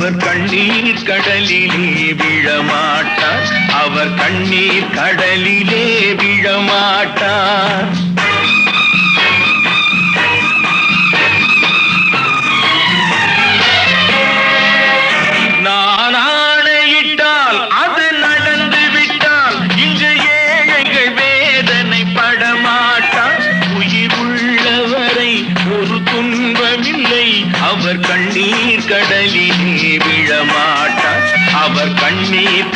அவர் கண்ணீர் கடலிலே விழமாட்டார், அவர் கண்ணீர் கடலிலே விழமாட்டார். நான் ஆணையிட்டால் அது நடந்து விட்டால் இங்கு ஏழைகள் வேதனை படமாட்டார். உயிர் உள்ளவரை ஒரு துன்பமில்லை, அவர் கண்ணீர் கடலிலே விழமாட்டார், அவர் கண்ணீர்